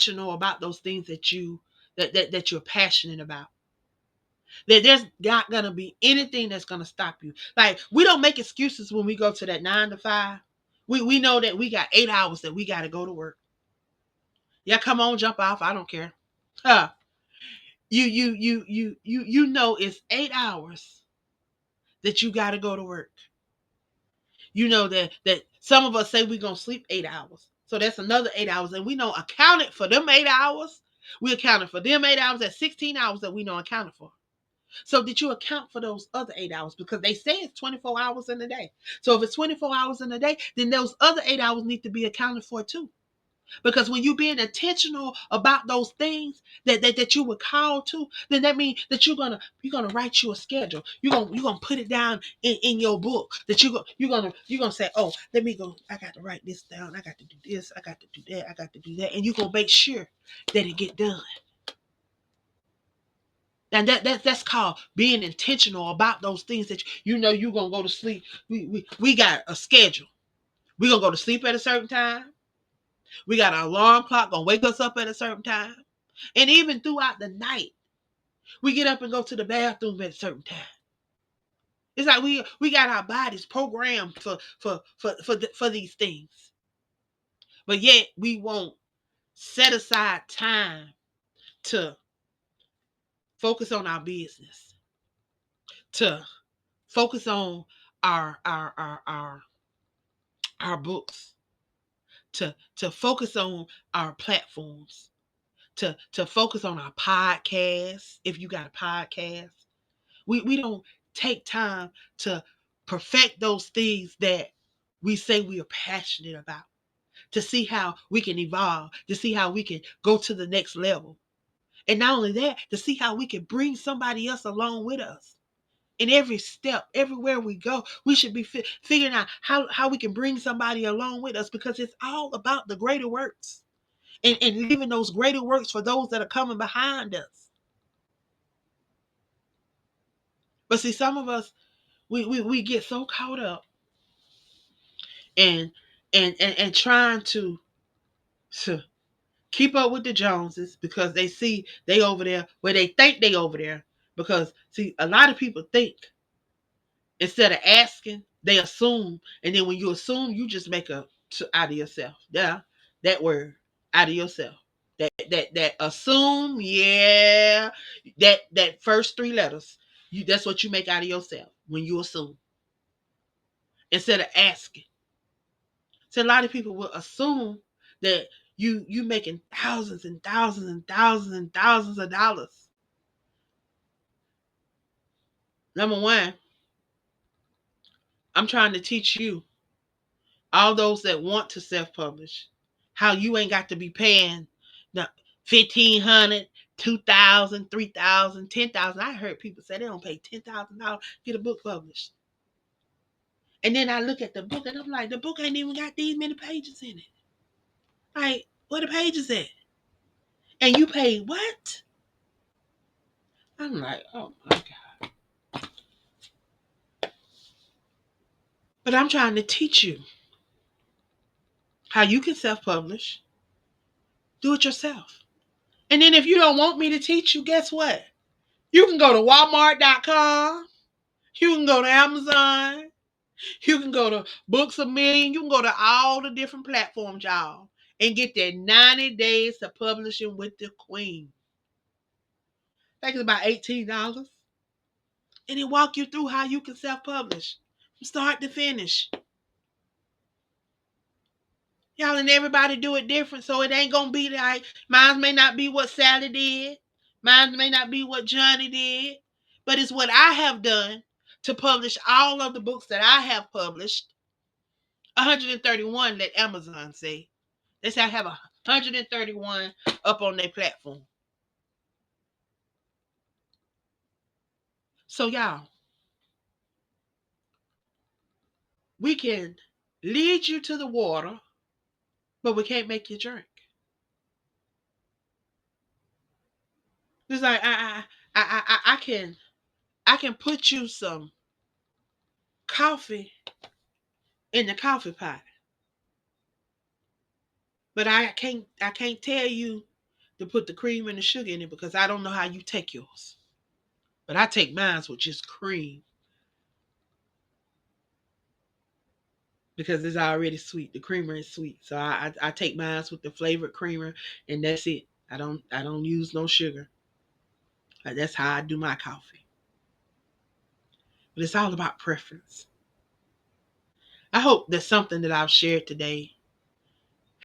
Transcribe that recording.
intentional about those things that you're passionate about. There's not gonna be anything that's gonna stop you. Like, we don't make excuses when we go to that 9 to 5. We know that we got 8 hours that we gotta go to work. Yeah, come on, jump off. I don't care. Huh. You know it's 8 hours that you gotta go to work. You know that some of us say we're gonna sleep 8 hours. So that's another 8 hours. And we know accounted for them 8 hours. We accounted for them 8 hours. That's 16 hours that we know accounted for. So did you account for those other 8 hours? Because they say it's 24 hours in a day. So if it's 24 hours in a day, then those other 8 hours need to be accounted for too. Because when you're being intentional about those things that you were called to, then that means that you're gonna write you a schedule. You're gonna put it down in your book. That you're gonna say, oh, let me go. I got to write this down. I got to do this. I got to do that. I got to do that. And you're gonna make sure that it get done. And that's called being intentional about those things that you know you're gonna go to sleep. We got a schedule. We're gonna go to sleep at a certain time. We got an alarm clock gonna wake us up at a certain time. And even throughout the night, we get up and go to the bathroom at a certain time. It's like we got our bodies programmed for these things. But yet we won't set aside time to focus on our business, to focus on our books, to focus on our platforms, to focus on our podcasts. If you got a podcast, we don't take time to perfect those things that we say we are passionate about, to see how we can evolve, to see how we can go to the next level. And not only that, to see how we can bring somebody else along with us. In every step, everywhere we go, we should be figuring out how we can bring somebody along with us, because it's all about the greater works, and leaving those greater works for those that are coming behind us. But see, some of us, we get so caught up in and trying to keep up with the Joneses, because they see they over there where they think they over there. Because see, a lot of people think, instead of asking, they assume, and then when you assume, you just make a out of yourself. Yeah, that word, out of yourself. That assume, yeah, that first three letters, that's what you make out of yourself when you assume, instead of asking. So a lot of people will assume that you making thousands and thousands and thousands and thousands of dollars. Number one, I'm trying to teach you, all those that want to self-publish, how you ain't got to be paying the 1,500, 2,000, 3,000, 10,000. I heard people say they don't pay $10,000 to get a book published. And then I look at the book and I'm like, the book ain't even got these many pages in it. Like, where the pages at? And you pay what? I'm like, oh my God. But I'm trying to teach you how you can self-publish. Do it yourself. And then if you don't want me to teach you, guess what? You can go to Walmart.com. You can go to Amazon. You can go to Books A Million. You can go to all the different platforms, y'all, and get that 90 days to publishing with the Queen. I think it's about $18. And it walk you through how you can self-publish from start to finish. Y'all, and everybody do it different, so it ain't gonna be like, mine may not be what Sally did. Mine may not be what Johnny did. But it's what I have done to publish all of the books that I have published. 131, let Amazon say. They say I have 131 up on their platform. So y'all, we can lead you to the water, but we can't make you drink. It's like I can put you some coffee in the coffee pot, but I can't tell you to put the cream and the sugar in it because I don't know how you take yours. But I take mine with just cream because it's already sweet. The creamer is sweet. So I take mine with the flavored creamer and that's it. I don't use no sugar. That's how I do my coffee. But it's all about preference. I hope that something that I've shared today